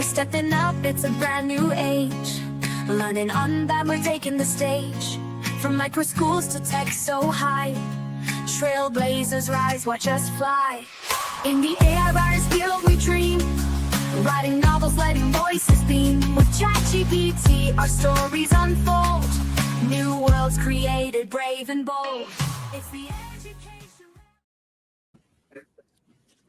We're stepping up, it's a brand new age. Learning on that, we're taking the stage. From microschools to tech so high, trailblazers rise, watch us fly. In the AI writer's guild we dream, writing novels, letting voices beam. With ChatGPT our stories unfold, new worlds created, brave and bold. It's the education.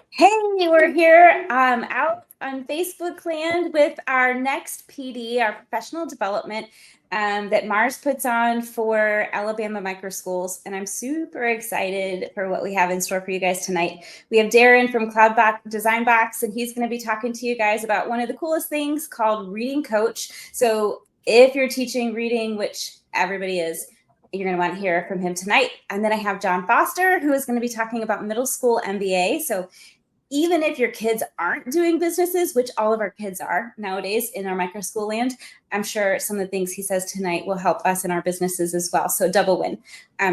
Hey, we're here out on Facebook land with our next PD, our professional development that Mars puts on for Alabama Microschools. And I'm super excited for what we have in store for you guys tonight. We have Darren from Design Box, and he's going to be talking to you guys about one of the coolest things called Reading Coach. So if you're teaching reading, which everybody is, you're going to want to hear from him tonight. And then I have John Foster, who is going to be talking about Middle School MBA. So even if your kids aren't doing businesses, which all of our kids are nowadays in our microschool land, I'm sure some of the things he says tonight will help us in our businesses as well. So double win.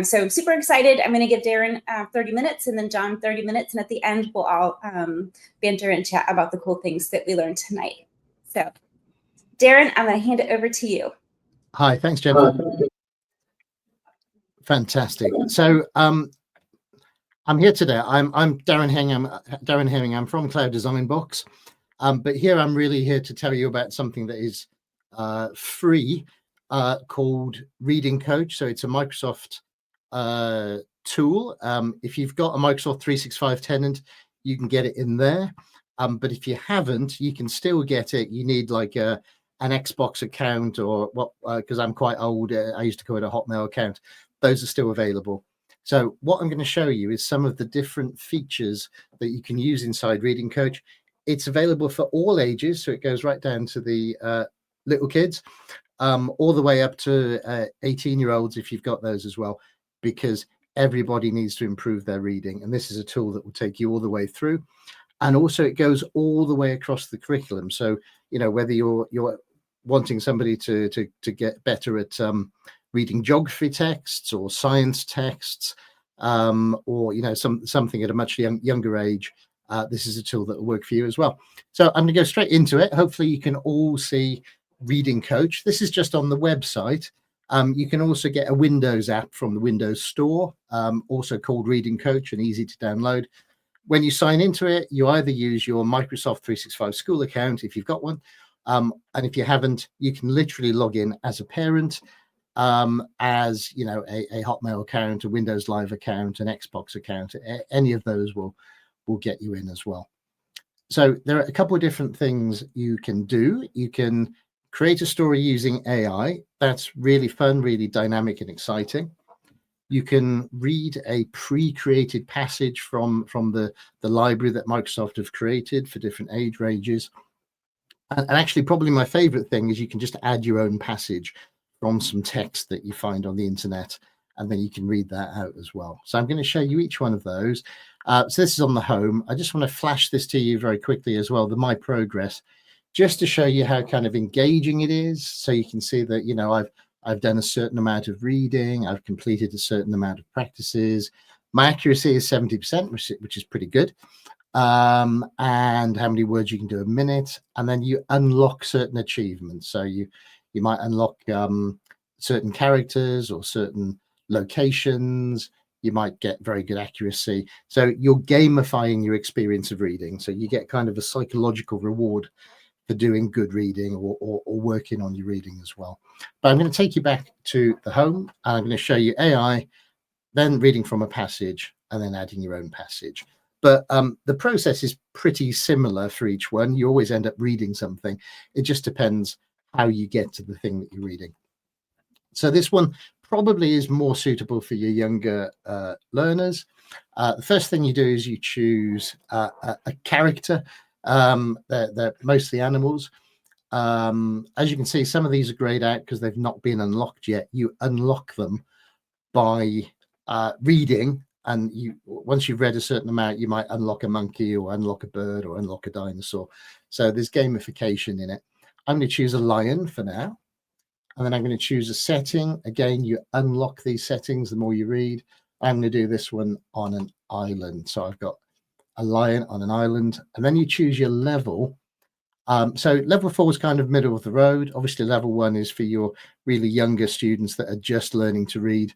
So I'm super excited. I'm going to give Darren 30 minutes and then John 30 minutes. And at the end, we'll all banter and chat about the cool things that we learned tonight. So Darren, I'm going to hand it over to you. Hi, thanks, Jennifer. Fantastic. So I'm here today. I'm Darren Herring. I'm from Cloud Design Box, but here I'm really here to tell you about something that is free, called Reading Coach. So it's a Microsoft tool. If you've got a Microsoft 365 tenant, you can get it in there. But if you haven't, you can still get it. You need like an Xbox account or what? Because I'm quite old. I used to call it a Hotmail account. Those are still available. So what I'm going to show you is some of the different features that you can use inside Reading Coach. It's available for all ages, so it goes right down to the little kids, all the way up to 18-year-olds if you've got those as well, because everybody needs to improve their reading. And this is a tool that will take you all the way through. And also it goes all the way across the curriculum. So, you know, whether you're wanting somebody to get better at reading geography texts or science texts, or you know something at a much younger age, this is a tool that will work for you as well. So I'm going to go straight into it. Hopefully you can all see Reading Coach. This is just on the website. You can also get a Windows app from the Windows Store, also called Reading Coach and easy to download. When you sign into it, you either use your Microsoft 365 school account if you've got one, and if you haven't, you can literally log in as a parent, as you know, a Hotmail account, a Windows Live account, an Xbox account. Any of those will get you in as well. So there are a couple of different things you can do. You can create a story using AI. That's really fun, really dynamic and exciting. You can read a pre-created passage from the library that Microsoft have created for different age ranges. And actually, probably my favorite thing is you can just add your own passage from some text that you find on the internet, and then you can read that out as well. So I'm going to show you each one of those. So this is on the home. I just want to flash this to you very quickly as well, the My Progress, just to show you how kind of engaging it is. So you can see that, you know, I've done a certain amount of reading, I've completed a certain amount of practices. My accuracy is 70%, which is pretty good. And how many words you can do a minute, and then you unlock certain achievements. So you might unlock certain characters or certain locations. You might get very good accuracy. So you're gamifying your experience of reading. So you get kind of a psychological reward for doing good reading or working on your reading as well. But I'm going to take you back to the home, and I'm going to show you AI, then reading from a passage, and then adding your own passage. But the process is pretty similar for each one. You always end up reading something. It just depends how you get to the thing that you're reading. So this one probably is more suitable for your younger learners. The first thing you do is you choose a character. They're mostly animals. As you can see, some of these are grayed out because they've not been unlocked yet. You unlock them by reading, and once you've read a certain amount, you might unlock a monkey or unlock a bird or unlock a dinosaur. So there's gamification in it. I'm going to choose a lion for now, and then I'm going to choose a setting. Again, you unlock these settings the more you read. I'm going to do this one on an island. So I've got a lion on an island, and then you choose your level. So level 4 is kind of middle of the road. Obviously, level 1 is for your really younger students that are just learning to read.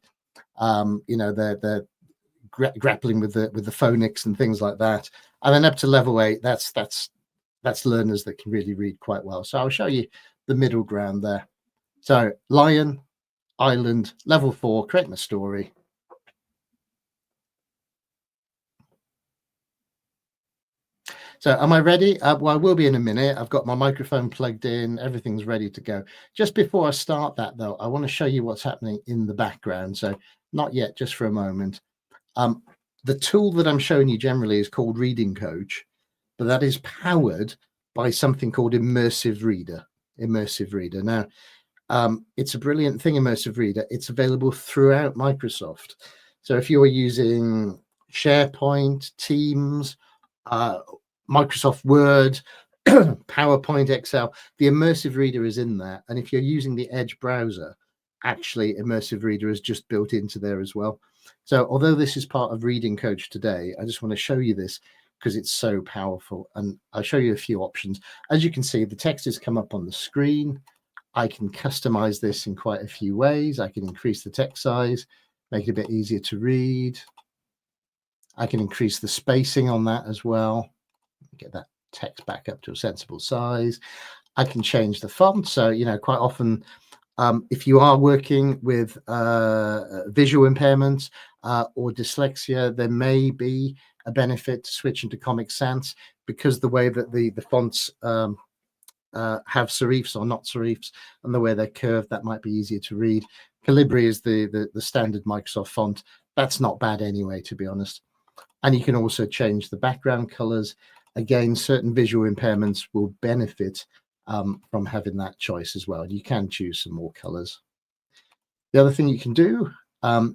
They're grappling with the phonics and things like that. And then up to level 8, that's learners that can really read quite well. So I'll show you the middle ground there. So lion, island, level 4, creating a story. So am I ready? Well, I will be in a minute. I've got my microphone plugged in. Everything's ready to go. Just before I start that, though, I want to show you what's happening in the background. So not yet, just for a moment. The tool that I'm showing you generally is called Reading Coach, but that is powered by something called Immersive Reader. Now, it's a brilliant thing, Immersive Reader. It's available throughout Microsoft. So if you're using SharePoint, Teams, Microsoft Word, PowerPoint, Excel, the Immersive Reader is in there. And if you're using the Edge browser, actually Immersive Reader is just built into there as well. So although this is part of Reading Coach today, I just want to show you this because it's so powerful. And I'll show you a few options. As you can see, the text has come up on the screen. I can customize this in quite a few ways. I can increase the text size, make it a bit easier to read. I can increase the spacing on that as well. Get that text back up to a sensible size. I can change the font. So, quite often, if you are working with visual impairments or dyslexia, there may be a benefit to switch into Comic Sans because the way that the fonts have serifs or not serifs and the way they're curved, that might be easier to read. Calibri is the standard Microsoft font. That's not bad anyway, to be honest. And you can also change the background colors. Again, certain visual impairments will benefit from having that choice as well. You can choose some more colors. The other thing you can do, so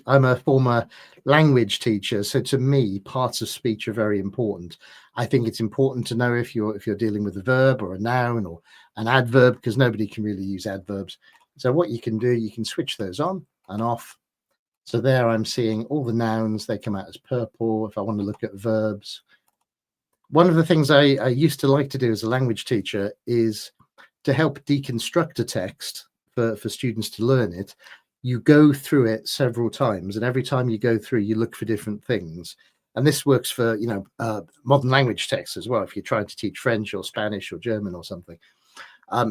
I'm a former language teacher, so to me, parts of speech are very important. I think it's important to know if you're dealing with a verb or a noun or an adverb, because nobody can really use adverbs. So what you can do, you can switch those on and off. So there I'm seeing all the nouns, they come out as purple. If I want to look at verbs, one of the things I used to like to do as a language teacher is to help deconstruct a text for students to learn it. You go through it several times, and every time you go through, you look for different things. And this works for, modern language texts as well, if you're trying to teach French or Spanish or German or something.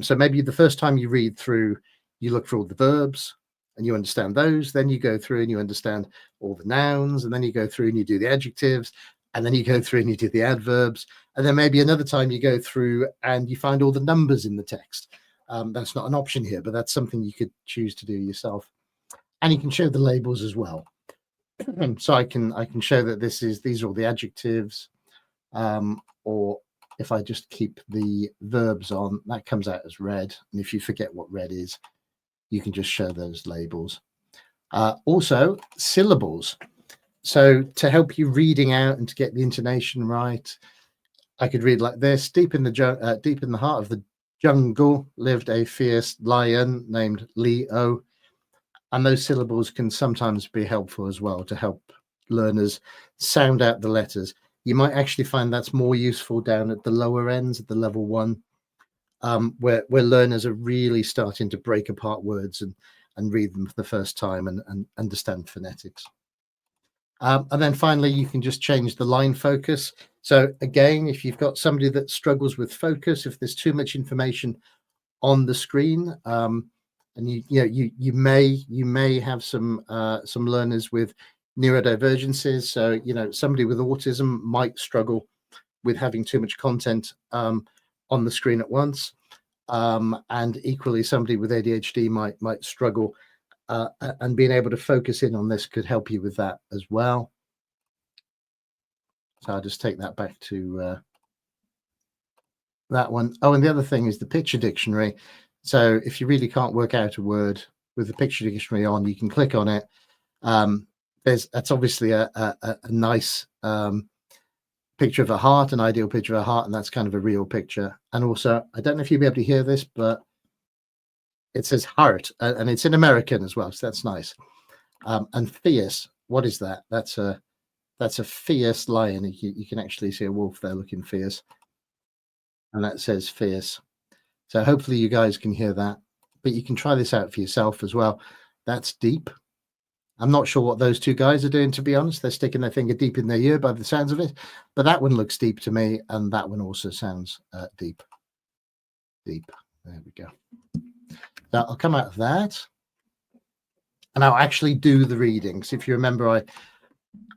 So maybe the first time you read through, you look for all the verbs, and you understand those. Then you go through and you understand all the nouns, and then you go through and you do the adjectives, and then you go through and you do the adverbs. And then maybe another time you go through and you find all the numbers in the text. That's not an option here, but that's something you could choose to do yourself. And you can show the labels as well. So I can show that these are all the adjectives, or if I just keep the verbs on, that comes out as red. And if you forget what red is, you can just show those labels. Also, syllables. So to help you reading out and to get the intonation right, I could read like this: deep in the heart of the jungle lived a fierce lion named Leo. And those syllables can sometimes be helpful as well to help learners sound out the letters. You might actually find that's more useful down at the lower ends, at the level 1, where learners are really starting to break apart words and read them for the first time and understand phonetics. And then finally, you can just change the line focus. So again, if you've got somebody that struggles with focus, if there's too much information on the screen, and you may have some learners with neurodivergences. So somebody with autism might struggle with having too much content on the screen at once, and equally somebody with ADHD might struggle, and being able to focus in on this could help you with that as well. So I'll just take that back to that one. Oh, and the other thing is the picture dictionary. So if you really can't work out a word with the picture dictionary on, you can click on it. That's obviously a nice picture of a heart, an ideal picture of a heart, and that's kind of a real picture. And also, I don't know if you'll be able to hear this, but it says heart, and it's in American as well, so that's nice. And fierce, what is that? That's a fierce lion. You can actually see a wolf there looking fierce. and that says fierce. So hopefully you guys can hear that, but you can try this out for yourself as well. That's deep. I'm not sure what those two guys are doing, to be honest. They're sticking their finger deep in their ear by the sounds of it, but that one looks deep to me, and that one also sounds deep. Deep. There we go. So I'll come out of that, and I'll actually do the readings. If you remember,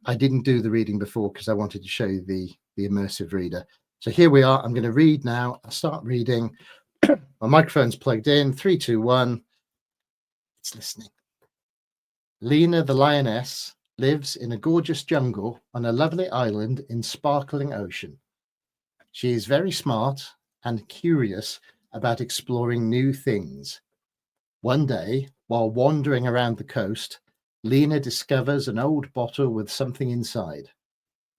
I didn't do the reading before because I wanted to show you the immersive reader. So here we are. I'm going to read now. I'll start reading. My microphone's plugged in. 3, 2, 1. It's listening. Lena the lioness lives in a gorgeous jungle on a lovely island in sparkling ocean. She is very smart and curious about exploring new things. One day, while wandering around the coast, Lena discovers an old bottle with something inside.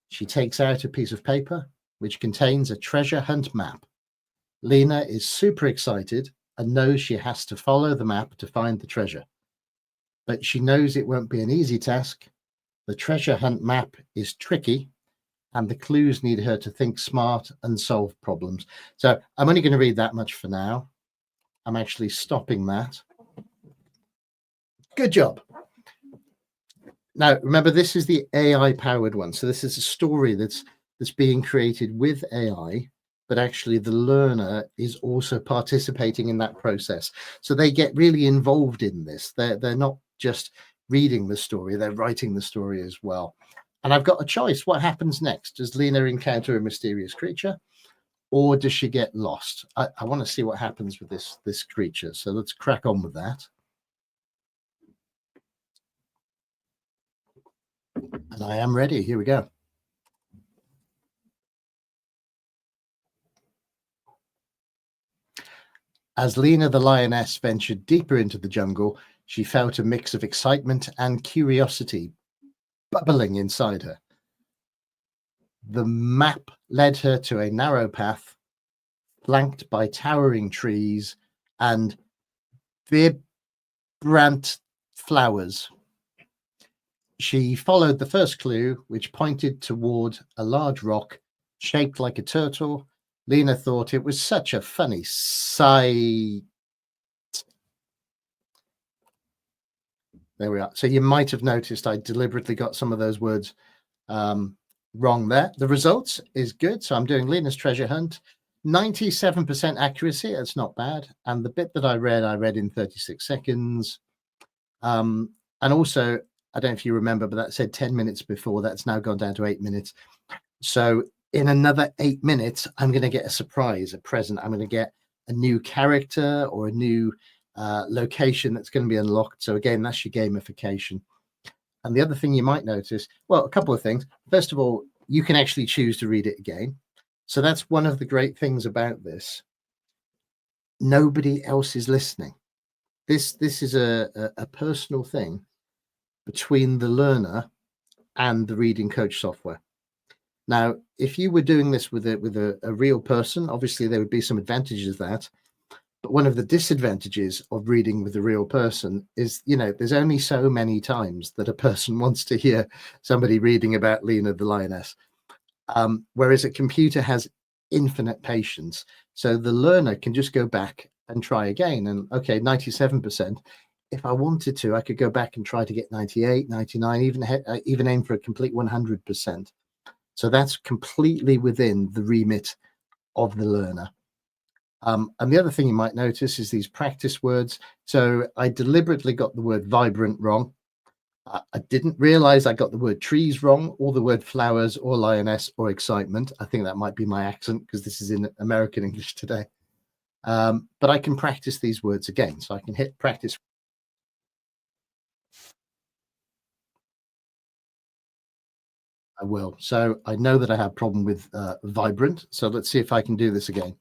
She takes out a piece of paper which contains a treasure hunt map. Lena is super excited and knows she has to follow the map to find the treasure. But she knows it won't be an easy task. The treasure hunt map is tricky, and the clues need her to think smart and solve problems. So I'm only going to read that much for now. I'm actually stopping that. Good job. Now, remember, this is the AI-powered one. So this is a story that's being created with AI, but actually the learner is also participating in that process. So they get really involved in this. They're not just reading the story, they're writing the story as well. And I've got a choice. What happens next? Does Lena encounter a mysterious creature, or does she get lost? I want to see what happens with this creature. So let's crack on with that. And I am ready. Here we go. As Lena the lioness ventured deeper into the jungle, she felt a mix of excitement and curiosity bubbling inside her. The map led her to a narrow path flanked by towering trees and vibrant flowers. She followed the first clue, which pointed toward a large rock shaped like a turtle. Lena thought it was such a funny sight. There we are. So you might have noticed I deliberately got some of those words wrong there. The results is good. So I'm doing Lena's treasure hunt. 97% accuracy. That's not bad. And the bit that I read in 36 seconds. And also, I don't know if you remember, but that said 10 minutes before. That's now gone down to 8 minutes. So in another 8 minutes, I'm going to get a surprise, a present. I'm going to get a new character or a new location that's going to be unlocked. So again, that's your gamification. And the other thing you might notice, well, a couple of things. First of all, you can actually choose to read it again. So that's one of the great things about this. Nobody else is listening. This is a personal thing between the learner and the reading coach software. Now, if you were doing this with a real person, obviously there would be some advantages of that. But one of the disadvantages of reading with a real person is, there's only so many times that a person wants to hear somebody reading about Lena the lioness. Whereas a computer has infinite patience. So the learner can just go back and try again. And okay, 97%. If I wanted to, I could go back and try to get 98, 99, even aim for a complete 100%. So that's completely within the remit of the learner. And the other thing you might notice is these practice words. So I deliberately got the word vibrant wrong. I didn't realize I got the word trees wrong, or the word flowers, or lioness, or excitement. I think that might be my accent because this is in American English today. But I can practice these words again. So I can hit practice. I will. So I know that I have a problem with vibrant. So let's see if I can do this again.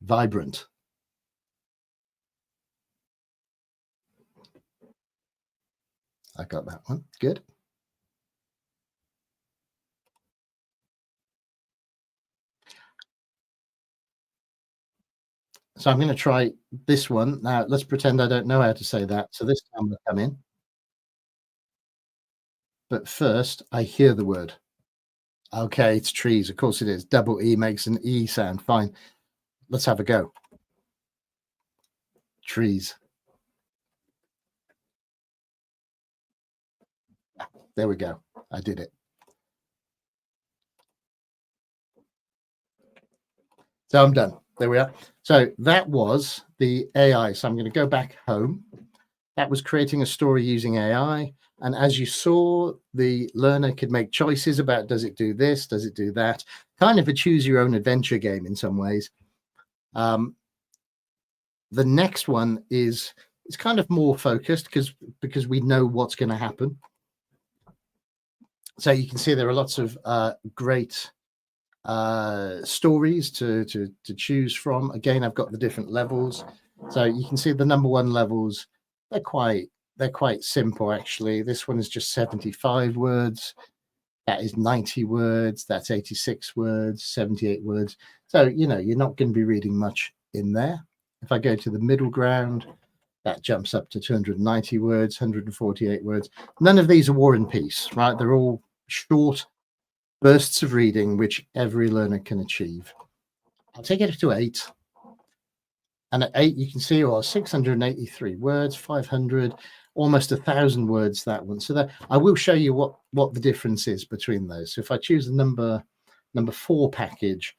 Vibrant. I got that one. Good. So I'm going to try this one. Now, let's pretend I don't know how to say that. So this time we'll come in. But first, I hear the word. Okay, it's trees. Of course it is. Double E makes an E sound. Fine. Let's have a go. Trees. There we go. I did it. So I'm done. There we are. So that was the AI. So I'm going to go back home. That was creating a story using AI. And as you saw, the learner could make choices about, does it do this? Does it do that? Kind of a choose your own adventure game in some ways. The next one is it's kind of more focused because we know what's going to happen. So you can see there are lots of great stories to choose from. Again, I've got the different levels. So you can see the number one levels, they're quite simple actually. This one is just 75 words. That is 90 words. That's 86 words, 78 words. So, you know, you're not going to be reading much in there. If I go to the middle ground, that jumps up to 290 words, 148 words. None of these are War and Peace, right? They're all short bursts of reading, which every learner can achieve. I'll take it to 8. And at 8, you can see, 683 words, 500, almost 1,000 words, that one. So that I will show you what the difference is between those. So if I choose the number 4 package,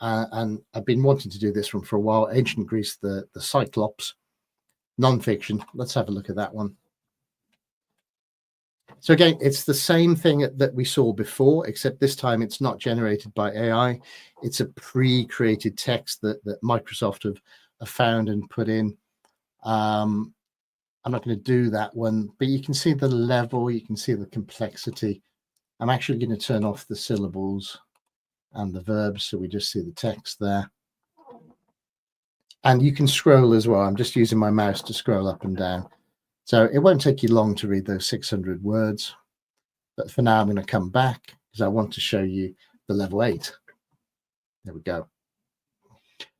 and I've been wanting to do this one for a while, Ancient Greece, the Cyclops, nonfiction. Let's have a look at that one. So again, it's the same thing that we saw before, except this time it's not generated by AI. It's a pre-created text that Microsoft have found and put in. I'm not going to do that one, but you can see the level, you can see the complexity. I'm actually going to turn off the syllables and the verbs, so we just see the text there. And you can scroll as well. I'm just using my mouse to scroll up and down. So it won't take you long to read those 600 words. But for now, I'm going to come back because I want to show you the level 8. There we go.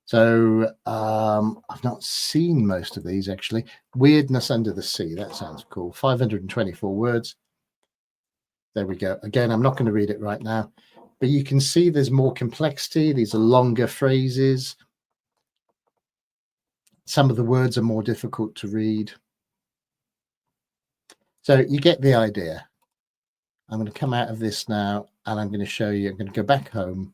So I've not seen most of these, actually. Weirdness Under the Sea. That sounds cool. 524 words. There we go. Again, I'm not going to read it right now. But you can see there's more complexity. These are longer phrases. Some of the words are more difficult to read. So you get the idea. I'm going to come out of this now, and I'm going to show you. I'm going to go back home.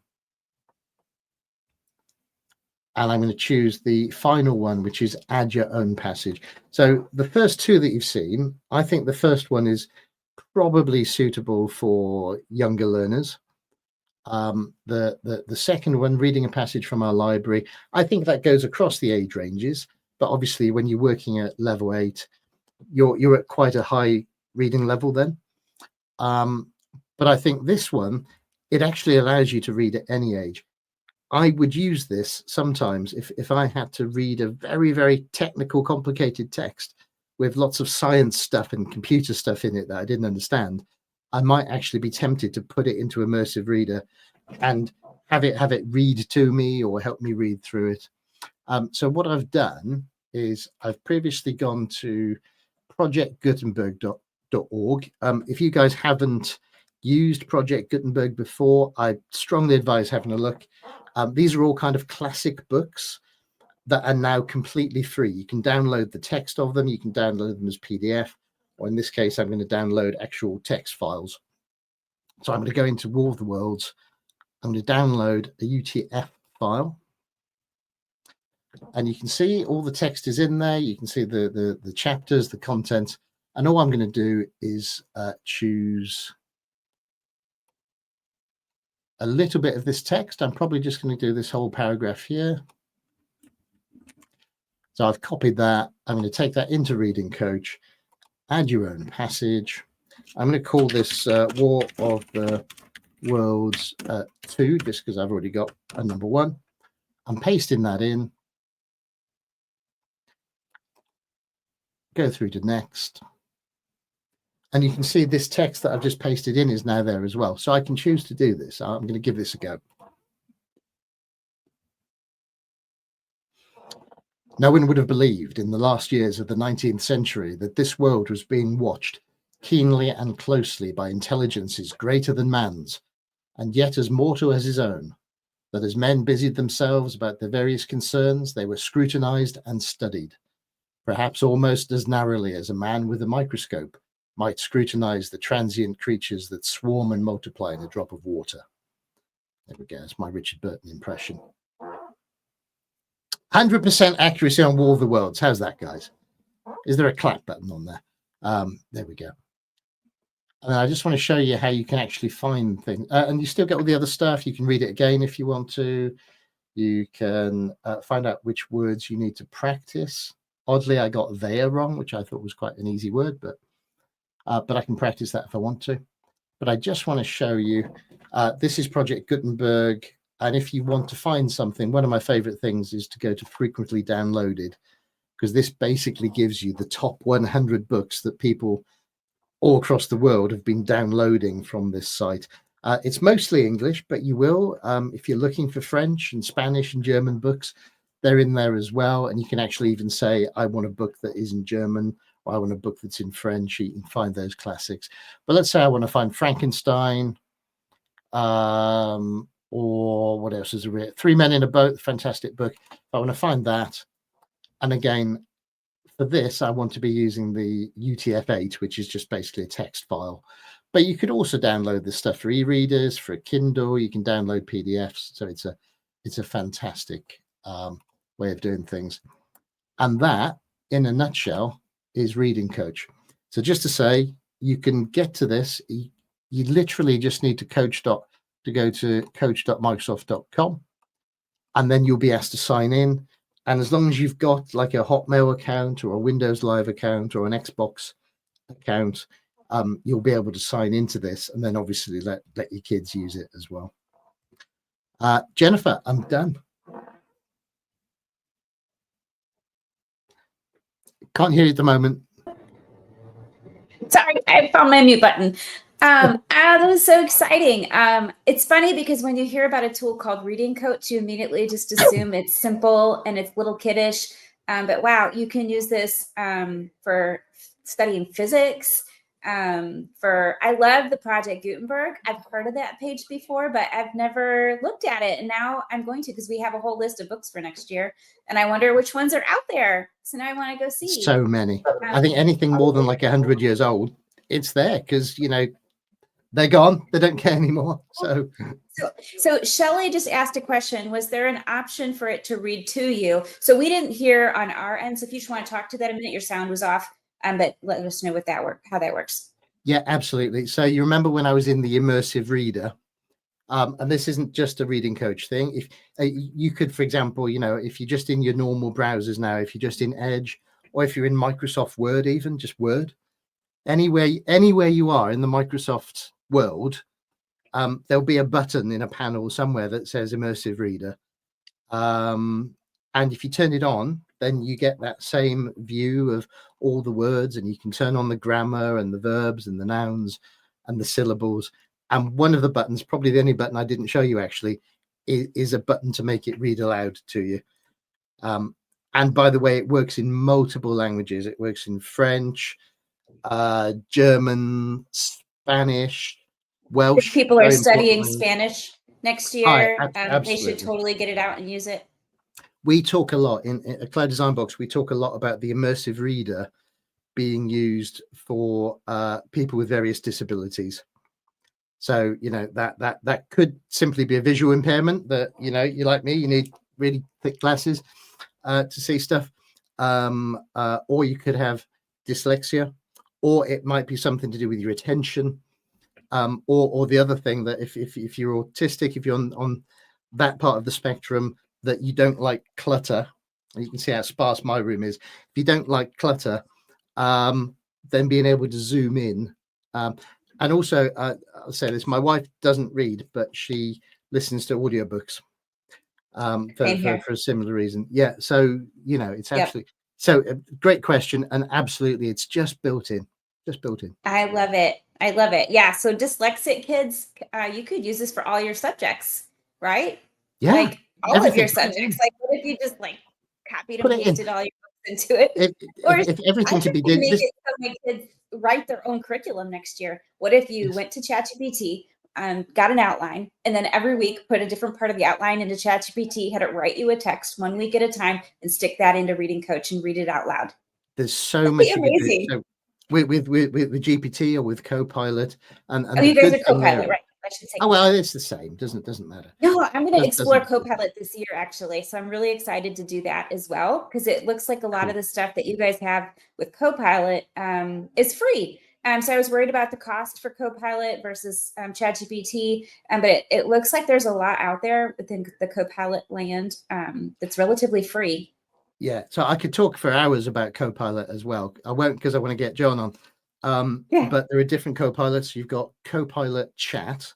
And I'm going to choose the final one, which is add your own passage. So the first two that you've seen, I think the first one is probably suitable for younger learners. The second one, reading a passage from our library, I think that goes across the age ranges. But obviously, when you're working at level 8, you're at quite a high reading level then. But I think this one, it actually allows you to read at any age. I would use this sometimes if I had to read a very, very technical, complicated text with lots of science stuff and computer stuff in it that I didn't understand. I might actually be tempted to put it into immersive reader and have it read to me or help me read through it. So what I've done is I've previously gone to projectgutenberg.org. If you guys haven't used Project Gutenberg before, I strongly advise having a look. These are all kind of classic books that are now completely free. You can download the text of them. You can download them as PDF, or in this case, I'm going to download actual text files. So I'm going to go into War of the Worlds. I'm going to download a UTF file. And you can see all the text is in there. You can see the chapters, the content. And all I'm going to do is choose a little bit of this text. I'm probably just going to do this whole paragraph here. So I've copied that. I'm going to take that into Reading Coach, add your own passage. I'm going to call this War of the Worlds 2, just because I've already got a number 1. I'm pasting that in. Go through to next. And you can see this text that I've just pasted in is now there as well. So I can choose to do this. I'm going to give this a go. No one would have believed in the last years of the 19th century that this world was being watched keenly and closely by intelligences greater than man's, and yet as mortal as his own, that as men busied themselves about their various concerns, they were scrutinized and studied, perhaps almost as narrowly as a man with a microscope might scrutinize the transient creatures that swarm and multiply in a drop of water. There we go. That's my Richard Burton impression. 100% accuracy on War of the Worlds. How's that, guys? Is there a clap button on there? There we go. And I just want to show you how you can actually find things. And you still get all the other stuff. You can read it again if you want to. You can find out which words you need to practice. Oddly, I got there wrong, which I thought was quite an easy word, but I can practice that if I want to. But I just want to show you, this is Project Gutenberg. And if you want to find something, one of my favorite things is to go to frequently downloaded, because this basically gives you the top 100 books that people all across the world have been downloading from this site. It's mostly English, but you will, if you're looking for French and Spanish and German books, they're in there as well. And you can actually even say, I want a book that is in German, or I want a book that's in French. You can find those classics. But let's say I want to find Frankenstein, or what else is there? Three Men in a Boat, fantastic book. I want to find that. And again, for this, I want to be using the UTF-8, which is just basically a text file. But you could also download this stuff for e-readers, for a Kindle. You can download PDFs. So it's a fantastic way of doing things. And that, in a nutshell, is Reading Coach. So just to say, you can get to this. You literally just need to go to coach.microsoft.com, and then you'll be asked to sign in. And as long as you've got like a Hotmail account or a Windows Live account or an Xbox account, you'll be able to sign into this, and then obviously let your kids use it as well. Jennifer, I'm done. Can't hear you at the moment. Sorry, I found my mute button. That was so exciting. It's funny because when you hear about a tool called Reading Coach, you immediately just assume it's simple and it's little kiddish. But wow, you can use this for studying physics. I love the Project Gutenberg. I've heard of that page before, but I've never looked at it. And now I'm going to, because we have a whole list of books for next year. And I wonder which ones are out there. So now I want to go see. So many. I think anything more than like 100 years old, it's there because, you know, they're gone. They don't care anymore. So Shelley just asked a question. Was there an option for it to read to you? So we didn't hear on our end. So if you just want to talk to that a minute, your sound was off. But let us know how that works. Yeah, absolutely. So you remember when I was in the immersive reader, and this isn't just a Reading Coach thing. If you could, for example, you know, if you're just in your normal browsers now, if you're just in Edge, or if you're in Microsoft Word, even just Word, anywhere you are in the Microsoft world, there'll be a button in a panel somewhere that says immersive reader. And if you turn it on, then you get that same view of all the words, and you can turn on the grammar and the verbs and the nouns and the syllables. And one of the buttons, probably the only button I didn't show you actually, is a button to make it read aloud to you. And by the way, it works in multiple languages. It works in French, German, Spanish, Welsh. If people are studying Spanish next year, they should totally get it out and use it. We talk a lot in Cloud Design Box. We talk a lot about the immersive reader being used for people with various disabilities. So, you know, that could simply be a visual impairment that, you know, you like me, you need really thick glasses to see stuff. Or you could have dyslexia, or it might be something to do with your attention. Or the other thing that if you're autistic, if you're on that part of the spectrum, that you don't like clutter, and you can see how sparse my room is. If you don't like clutter, then being able to zoom in. And also, I'll say this, my wife doesn't read, but she listens to audiobooks for a similar reason. Yeah, so, you know, it's absolutely, so a great question, and absolutely, it's just built in. I love it. Yeah, so dyslexic kids, you could use this for all your subjects, right? Yeah. Like all of your subjects. Like, what if you just like copied and pasted all your books into it. Or if everything I could could be did make this, it so my kids write their own curriculum next year. What if you went to ChatGPT, got an outline, and then every week put a different part of the outline into ChatGPT, had it write you a text 1 week at a time, and stick that into Reading Coach and read it out loud. there's so That'd much be you could do. amazing. So with GPT or with Copilot, and Oh, the you guys good are thing there. Copilot, right? I should say. Oh well, it's the same. Doesn't matter. No, I'm going to explore Doesn't. Copilot this year, actually. So I'm really excited to do that as well, because it looks like a lot Cool. of the stuff that you guys have with Copilot is free. So I was worried about the cost for Copilot versus ChatGPT, but it looks like there's a lot out there within the Copilot land that's relatively free. Yeah, so I could talk for hours about Copilot as well. I won't, because I want to get John on. Yeah. But there are different Copilots. You've got Copilot Chat.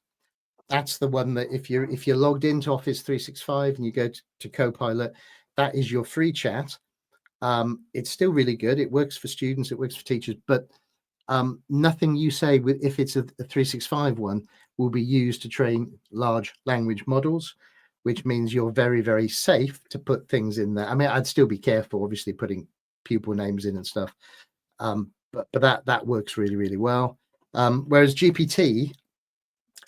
That's the one that if you're logged into Office 365 and you go to Copilot, that is your free chat. It's still really good. It works for students. It works for teachers. But nothing you say if it's a 365 one will be used to train large language models, which means you're very, very safe to put things in there. I mean, I'd still be careful, obviously, putting pupil names in and stuff. But that works really, really well. Whereas GPT,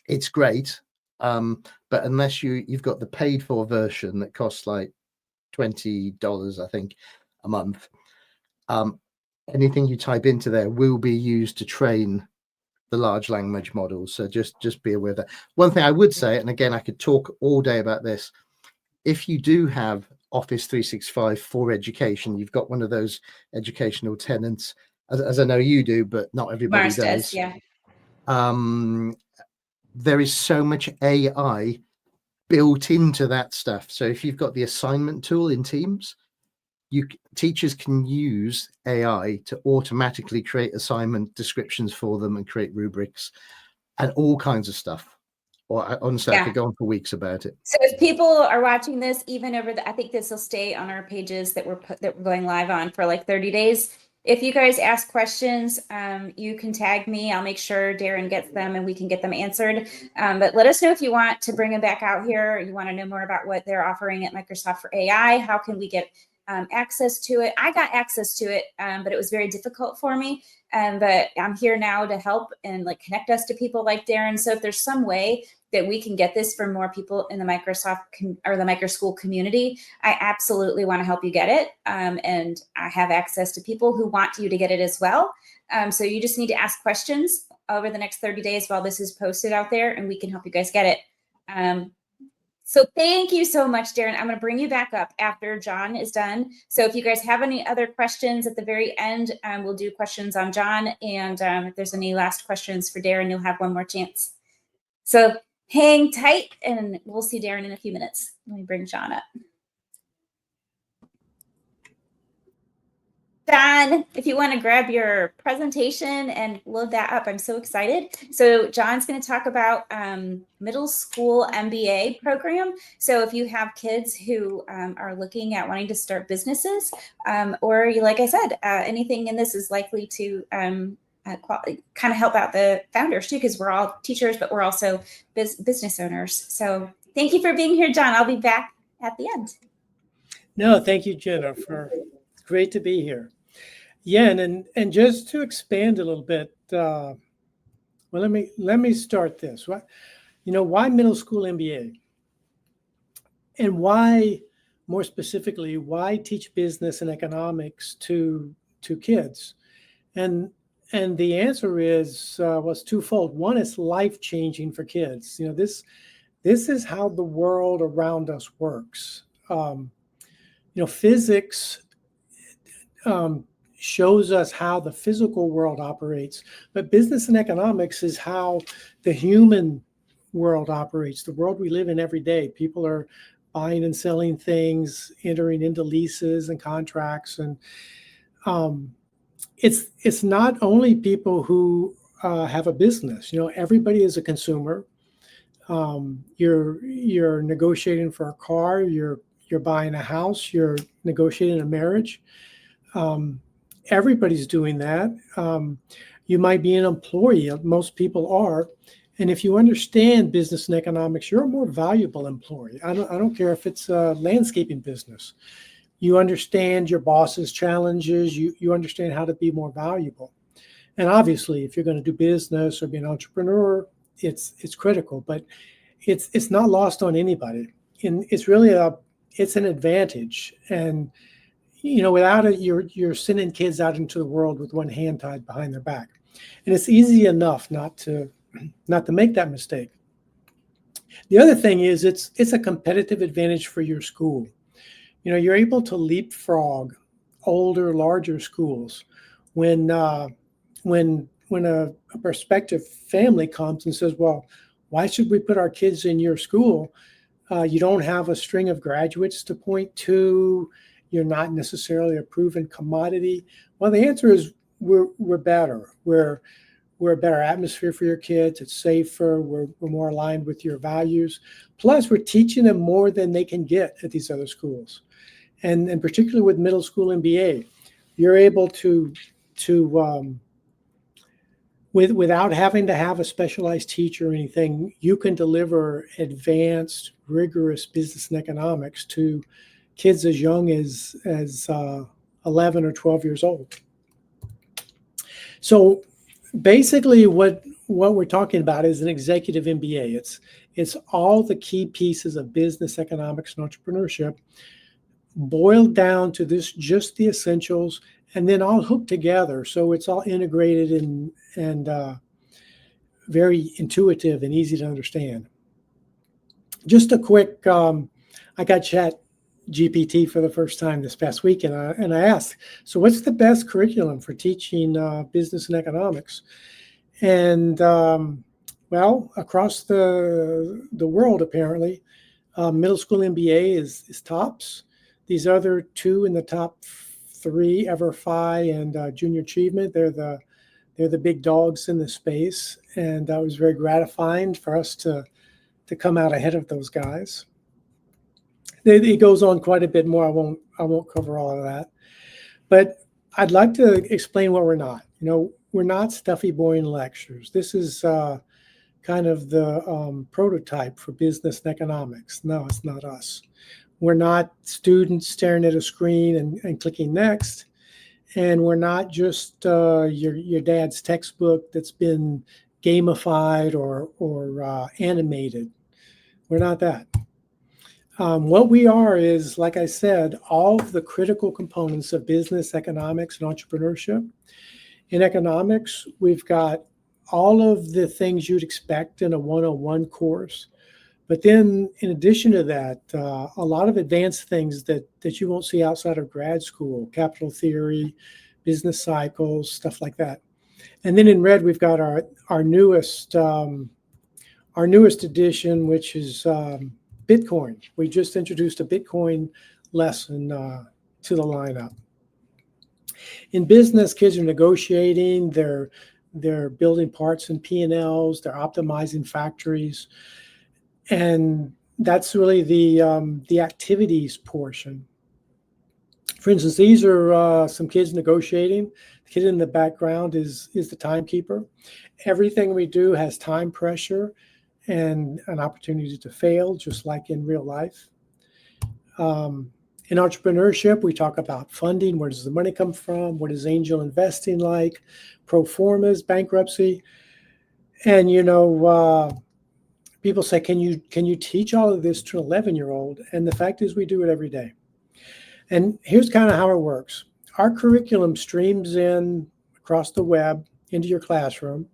it's great, but unless you've got the paid for version that costs like $20, I think, a month, anything you type into there will be used to train the large language models. So just be aware of that. One thing I would say, and again, I could talk all day about this, if you do have Office 365 for education, you've got one of those educational tenants, as I know you do, but not everybody Mars does. Yeah. There is so much AI built into that stuff. So if you've got the assignment tool in Teams, teachers can use AI to automatically create assignment descriptions for them and create rubrics and all kinds of stuff. Or honestly, I could go on for weeks about it. So if people are watching this, even over I think this will stay on our pages that we're going live on for like 30 days. If you guys ask questions, you can tag me. I'll make sure Darren gets them and we can get them answered. But let us know if you want to bring them back out here. You want to know more about what they're offering at Microsoft for AI. How can we get access to it? I got access to it, but it was very difficult for me. But I'm here now to help and like connect us to people like Darren. So if there's some way that we can get this for more people in the Microsoft or the Microschool community, I absolutely want to help you get it. And I have access to people who want you to get it as well. So you just need to ask questions over the next 30 days while this is posted out there, and we can help you guys get it. So thank you so much, Darren. I'm going to bring you back up after John is done. So if you guys have any other questions at the very end, we'll do questions on John. And if there's any last questions for Darren, you'll have one more chance. So hang tight, and we'll see Darren in a few minutes. Let me bring John up. John, if you want to grab your presentation and load that up, I'm so excited. So John's going to talk about Middle School MBA program. So if you have kids who are looking at wanting to start businesses, or like I said, anything in this is likely to kind of help out the founders too, because we're all teachers, but we're also business owners. So thank you for being here, John. I'll be back at the end. No, thank you, Jennifer. It's great to be here. Yeah, and just to expand a little bit, well, let me start this. Why Middle School MBA? And why, more specifically, why teach business and economics to kids? And the answer is was twofold. One is life-changing for kids. This is how the world around us works. Physics shows us how the physical world operates, but business and economics is how the human world operates, the world we live in every day. People are buying and selling things, entering into leases and contracts, and it's not only people who have a business. Everybody is a consumer. You're negotiating for a car. You're buying a house. You're negotiating a marriage. Everybody's doing that. You might be an employee. Most people are. And if you understand business and economics, you're a more valuable employee. I don't care if it's a landscaping business. You understand your boss's challenges. You understand how to be more valuable. And obviously, if you're going to do business or be an entrepreneur, it's critical, but it's not lost on anybody. And it's really it's an advantage. And without it, you're sending kids out into the world with one hand tied behind their back. And it's easy enough not to make that mistake. The other thing is it's a competitive advantage for your school. You're able to leapfrog older, larger schools when a prospective family comes and says, well, why should we put our kids in your school? You don't have a string of graduates to point to. You're not necessarily a proven commodity. Well, the answer is we're better. We're a better atmosphere for your kids. It's safer. We're more aligned with your values. Plus, we're teaching them more than they can get at these other schools. And particularly with Middle School MBA, you're able to without having to have a specialized teacher or anything, you can deliver advanced, rigorous business and economics to kids as young as 11 or 12 years old. So basically what we're talking about is an executive MBA. It's all the key pieces of business, economics, and entrepreneurship boiled down to just the essentials, and then all hooked together. So it's all integrated and very intuitive and easy to understand. Just a quick, I got Chat GPT for the first time this past week, and I asked, so what's the best curriculum for teaching business and economics? And well, across the world, apparently, Middle School MBA is tops. These other two in the top 3, EverFi and Junior Achievement, they're the big dogs in the space, and that was very gratifying for us to come out ahead of those guys. It goes on quite a bit more. I won't cover all of that, but I'd like to explain what we're not. We're not stuffy, boring lectures. This is kind of the prototype for business and economics. No, it's not us. We're not students staring at a screen and clicking next. And we're not just your dad's textbook that's been gamified or animated. We're not that. What we are is, like I said, all of the critical components of business, economics, and entrepreneurship. In economics, we've got all of the things you'd expect in a 101 course. But then in addition to that, a lot of advanced things that you won't see outside of grad school, capital theory, business cycles, stuff like that. And then in red, we've got our newest edition, which is Bitcoin. We just introduced a Bitcoin lesson to the lineup. In business, kids are negotiating, they're building parts and P&Ls, they're optimizing factories. And that's really the activities portion. For instance, these are some kids negotiating. The kid in the background is the timekeeper. Everything we do has time pressure and an opportunity to fail, just like in real life. In entrepreneurship, we talk about funding. Where does the money come from? What is angel investing like? Pro formas, bankruptcy. And, people say, can you teach all of this to an 11-year-old? And the fact is we do it every day. And here's kind of how it works. Our curriculum streams in across the web into your classroom,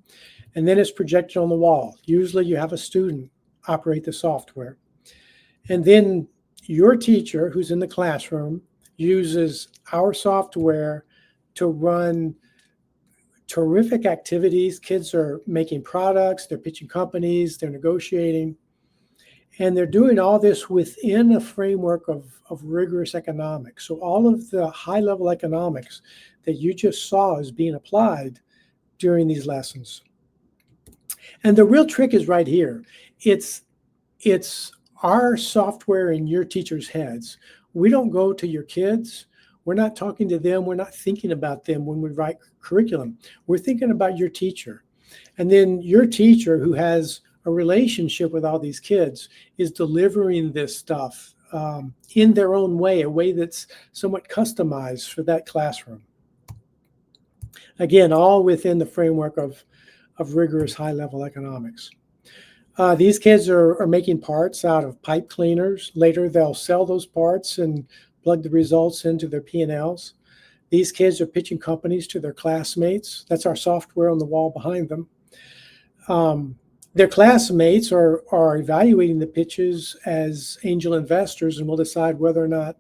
and then it's projected on the wall. Usually you have a student operate the software. And then your teacher who's in the classroom uses our software to run terrific activities. Kids are making products, they're pitching companies, they're negotiating, and they're doing all this within a framework of rigorous economics. So all of the high-level economics that you just saw is being applied during these lessons. And the real trick is right here. It's our software in your teacher's heads. We don't go to your kids. We're not talking to them. We're not thinking about them when we write curriculum. We're thinking about your teacher. And then your teacher, who has a relationship with all these kids, is delivering this stuff in their own way, a way that's somewhat customized for that classroom. Again, all within the framework of rigorous high-level economics. These kids are making parts out of pipe cleaners. Later, they'll sell those parts and plug the results into their P&Ls. These kids are pitching companies to their classmates. That's our software on the wall behind them. Their classmates are evaluating the pitches as angel investors and will decide whether or not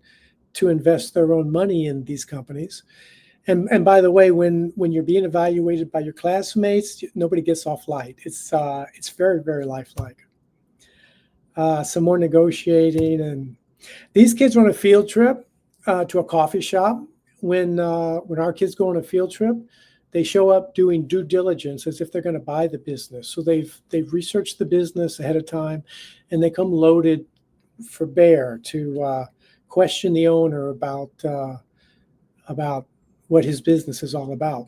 to invest their own money in these companies. And by the way, when you're being evaluated by your classmates, nobody gets off light. It's very, very lifelike. Some more negotiating, and these kids are on a field trip to a coffee shop. When our kids go on a field trip, they show up doing due diligence as if they're going to buy the business. So they've researched the business ahead of time, and they come loaded for bear to question the owner about what his business is all about.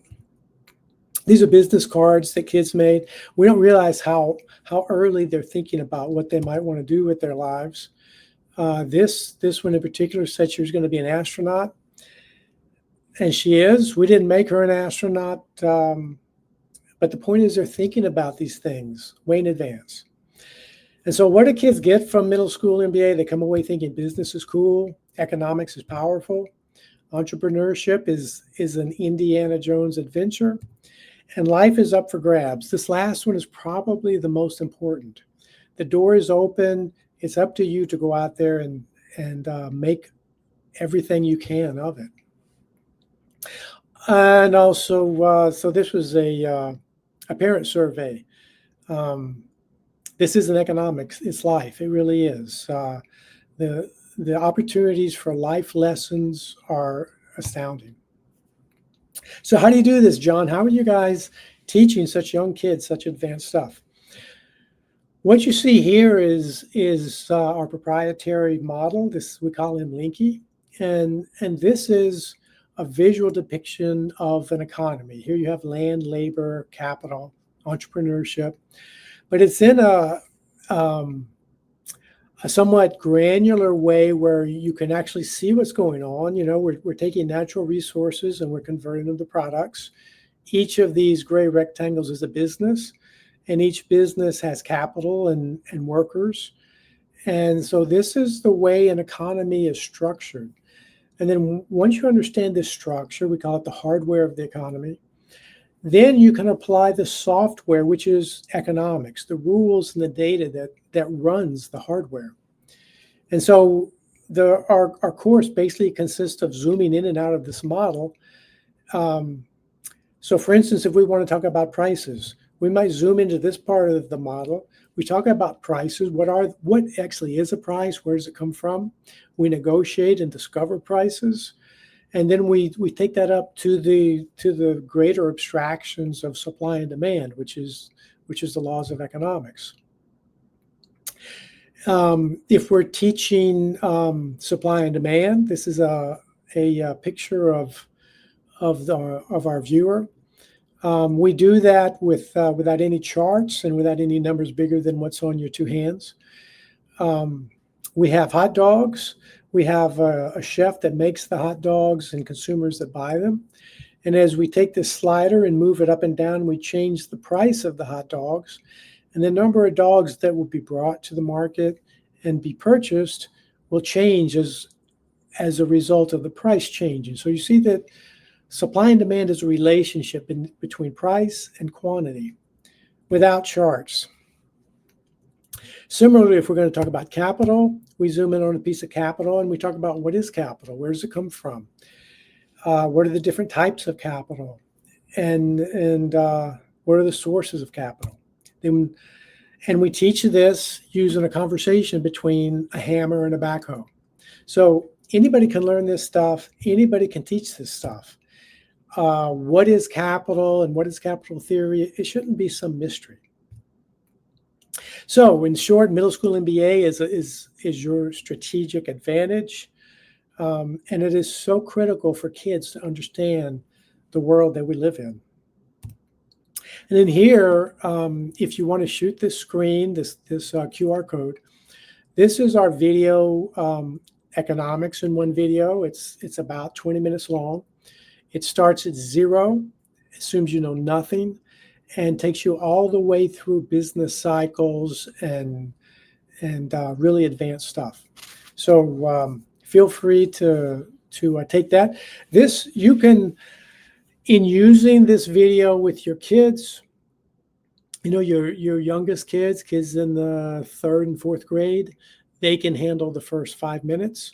These are business cards that kids made. We don't realize how early they're thinking about what they might want to do with their lives. This one in particular said she was going to be an astronaut. And she is. We didn't make her an astronaut. But the point is they're thinking about these things way in advance. And so what do kids get from middle school MBA? They come away thinking business is cool, economics is powerful, entrepreneurship is an Indiana Jones adventure, and life is up for grabs. This last one is probably the most important. The door is open. It's up to you to go out there and make everything you can of it. And also, so this was a parent survey. This isn't economics, it's life. It really is. The opportunities for life lessons are astounding. So how do you do this, John? How are you guys teaching such young kids such advanced stuff? What you see here is our proprietary model. This, we call him Linky. And this is a visual depiction of an economy. Here you have land, labor, capital, entrepreneurship, but it's in a somewhat granular way where you can actually see what's going on. You know, we're taking natural resources and we're converting them to products. Each of these gray rectangles is a business, and each business has capital and workers. And so this is the way an economy is structured. And then once you understand this structure, we call it the hardware of the economy, then you can apply the software, which is economics, the rules and the data that runs the hardware. And so our course basically consists of zooming in and out of this model. So for instance, if we want to talk about prices, we might zoom into this part of the model. We talk about prices. What actually is a price? Where does it come from? We negotiate and discover prices. And then we take that up to the greater abstractions of supply and demand, which is the laws of economics. If we're teaching supply and demand, this is a picture of our viewer. We do that without any charts and without any numbers bigger than what's on your two hands. We have hot dogs. We have a chef that makes the hot dogs and consumers that buy them. And as we take this slider and move it up and down, we change the price of the hot dogs. And the number of dogs that will be brought to the market and be purchased will change as a result of the price changing. So you see that supply and demand is a relationship between price and quantity without charts. Similarly, if we're going to talk about capital, we zoom in on a piece of capital and we talk about what is capital, where does it come from, what are the different types of capital, and what are the sources of capital. And we teach this using a conversation between a hammer and a backhoe. So anybody can learn this stuff. Anybody can teach this stuff. What is capital and what is capital theory? It shouldn't be some mystery. So in short, middle school MBA is your strategic advantage. And it is so critical for kids to understand the world that we live in. And then here, if you want to shoot this screen, this QR code, This is our video economics in one video. It's about 20 minutes long. It starts at 0, assumes you know nothing, and takes you all the way through business cycles and really advanced stuff. So feel free to take that. This you can, in using this video with your kids, you know, your youngest kids in the 3rd and 4th grade, they can handle the first 5 minutes.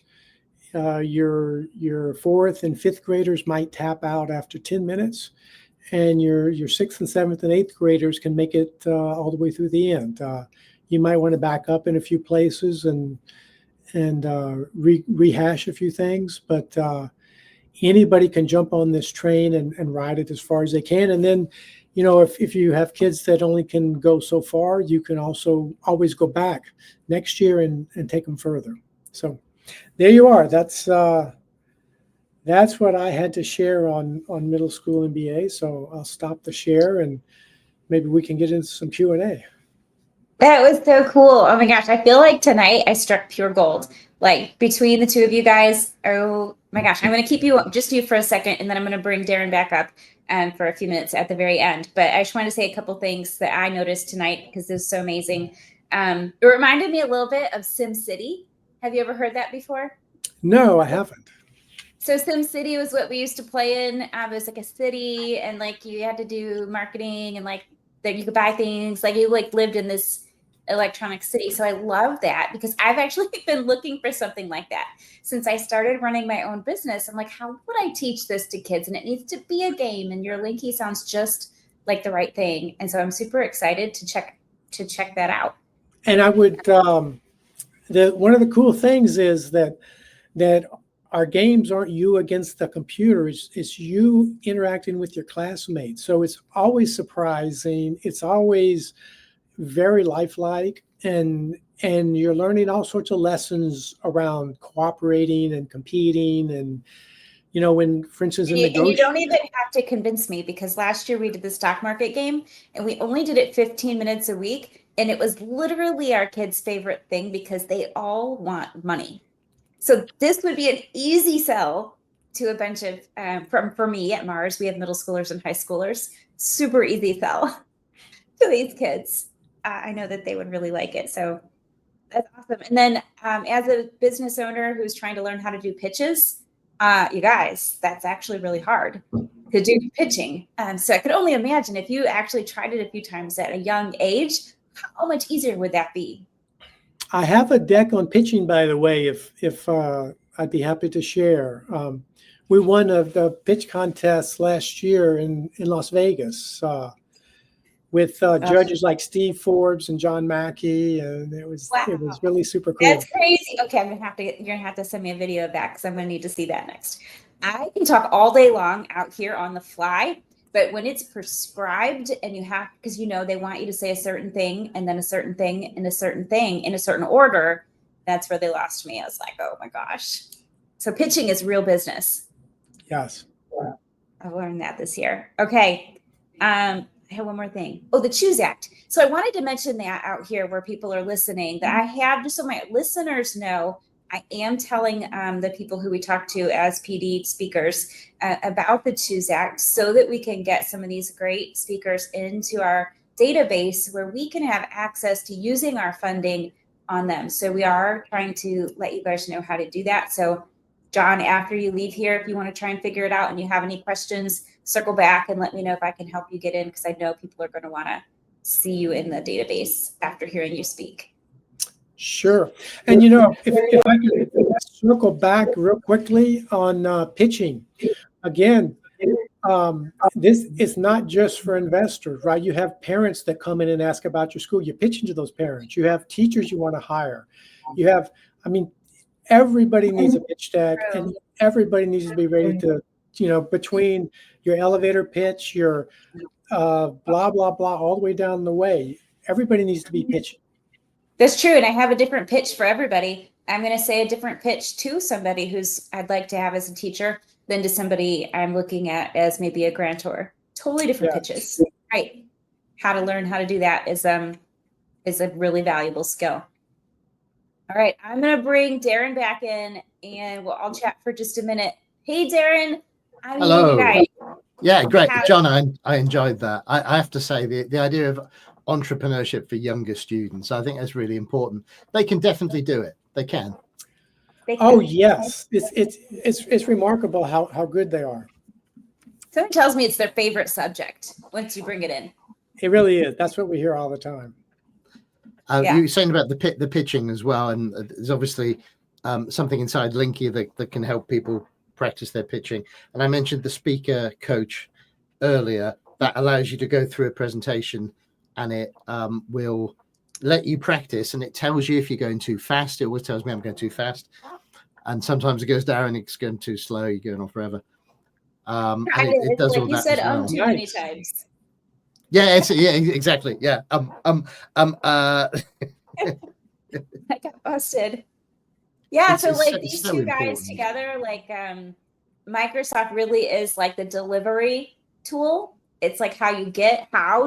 Your 4th and 5th graders might tap out after 10 minutes, and your 6th and 7th and 8th graders can make it all the way through the end. You might want to back up in a few places and rehash a few things, but anybody can jump on this train and ride it as far as they can. And then, you know, if you have kids that only can go so far, you can also always go back next year and take them further. So there you are. That's what I had to share on Middle School MBA. So I'll stop the share and maybe we can get into some Q&A. That was so cool. Oh my gosh. I feel like tonight I struck pure gold. Like between the two of you guys. Oh my gosh. I'm going to keep you just you for a second, and then I'm going to bring Darren back up for a few minutes at the very end. But I just wanted to say a couple things that I noticed tonight because this is so amazing. It reminded me a little bit of SimCity. Have you ever heard that before? No, I haven't. So SimCity was what we used to play in. It was like a city, and like you had to do marketing, and like that you could buy things. Like you like lived in this electronic city. So I love that because I've actually been looking for something like that since I started running my own business. I'm like, how would I teach this to kids? And it needs to be a game. And your Linky sounds just like the right thing. And so I'm super excited to check that out. And I would one of the cool things is that our games aren't you against the computer. It's you interacting with your classmates. So it's always surprising. It's always very lifelike, and you're learning all sorts of lessons around cooperating and competing. And you know, when, for instance, and you don't even have to convince me, because last year we did the stock market game and we only did it 15 minutes a week, and it was literally our kids' favorite thing because they all want money. So this would be an easy sell to a bunch of for me at Mars. We have middle schoolers and high schoolers. Super easy sell to these kids. I know that they would really like it. So that's awesome. And then as a business owner who's trying to learn how to do pitches, you guys, that's actually really hard to do pitching. So I could only imagine if you actually tried it a few times at a young age, how much easier would that be? I have a deck on pitching, by the way, if I'd be happy to share. We won the pitch contest last year in Las Vegas. With judges like Steve Forbes and John Mackey, and it was really super cool. That's crazy. Okay, you're gonna have to send me a video of that because I'm gonna need to see that next. I can talk all day long out here on the fly, but when it's prescribed and you have, because you know they want you to say a certain thing and then a certain thing and a certain thing in a certain order, that's where they lost me. I was like, oh my gosh. So pitching is real business. Yes. I've learned that this year. Okay. I have one more thing. Oh, the Choose Act. So I wanted to mention that out here where people are listening, that I have, just so my listeners know, I am telling the people who we talk to as PD speakers about the Choose Act so that we can get some of these great speakers into our database where we can have access to using our funding on them. So we are trying to let you guys know how to do that. So John, after you leave here, if you want to try and figure it out and you have any questions, circle back and let me know if I can help you get in, because I know people are going to want to see you in the database after hearing you speak. Sure. And, you know, if I could circle back real quickly on pitching, again, this is not just for investors, right? You have parents that come in and ask about your school. You're pitching to those parents. You have teachers you want to hire. You have, I mean, everybody needs a pitch deck, and everybody needs to be ready to, you know, between your elevator pitch, your blah, blah, blah, all the way down the way, everybody needs to be pitching. That's true. And I have a different pitch for everybody. I'm going to say a different pitch to somebody who's I'd like to have as a teacher than to somebody I'm looking at as maybe a grantor. Totally different pitches, right? How to learn how to do that is a really valuable skill. All right, I'm going to bring Darren back in and I'll chat for just a minute. Hey, Darren. I mean, Hello. you guys. Yeah, great. John, I enjoyed that. I have to say the idea of entrepreneurship for younger students, I think that's really important. They can definitely do it. They can. Oh, yes. It's remarkable how good they are. Someone tells me it's their favorite subject once you bring it in. It really is. That's what we hear all the time. You were saying about the pitching as well, and there's obviously something inside Linky that can help people practice their pitching. And I mentioned the speaker coach earlier that allows you to go through a presentation, and it will let you practice, and it tells you if you're going too fast. It always tells me I'm going too fast, and sometimes it goes down. It's going too slow. You're going off forever. And it does like all you that said as well. too many times. Yeah, exactly. Yeah. I got busted. Yeah, It's so like so- these so two guys important. together, like Microsoft really is like the delivery tool. It's like how do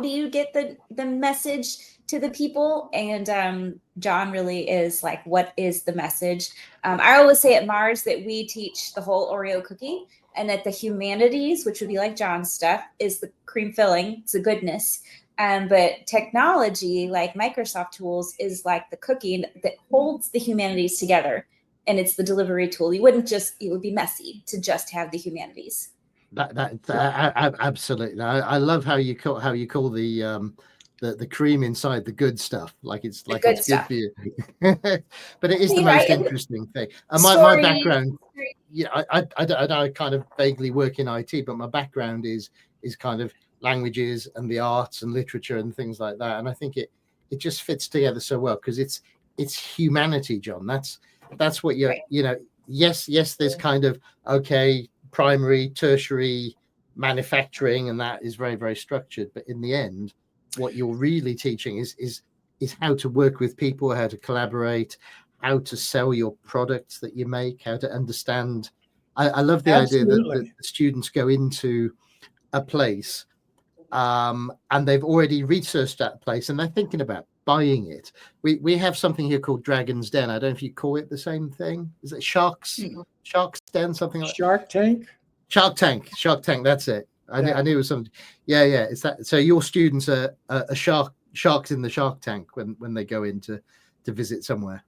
you get the message to the people? And John really is like, what is the message? I always say at Mars that we teach the whole Oreo cookie, and that the humanities, which would be like John's stuff, is the cream filling, it's the goodness. But technology, like Microsoft tools, is like the cookie that holds the humanities together, and it's the delivery tool. It would be messy to just have the humanities. Absolutely. I love how you call the cream inside the good stuff, like it's good for you. But it is the most interesting thing. My background, I kind of vaguely work in IT, but my background is kind of languages and the arts and literature and things like that, and I think it just fits together so well because it's humanity, John. That's what you're yes there's kind of primary, tertiary, manufacturing, and that is very, very structured, but in the end what you're really teaching is how to work with people, how to collaborate, how to sell your products that you make, how to understand. I love the idea that the students go into a place and they've already researched that place and they're thinking about buying it. We have something here called Dragon's Den. I don't know if you call it the same thing. Is it Shark's Den, something like Shark Tank? Shark Tank, that's it. I knew it was something. Yeah, it's that. So your students are sharks in the Shark Tank when they go in to visit somewhere.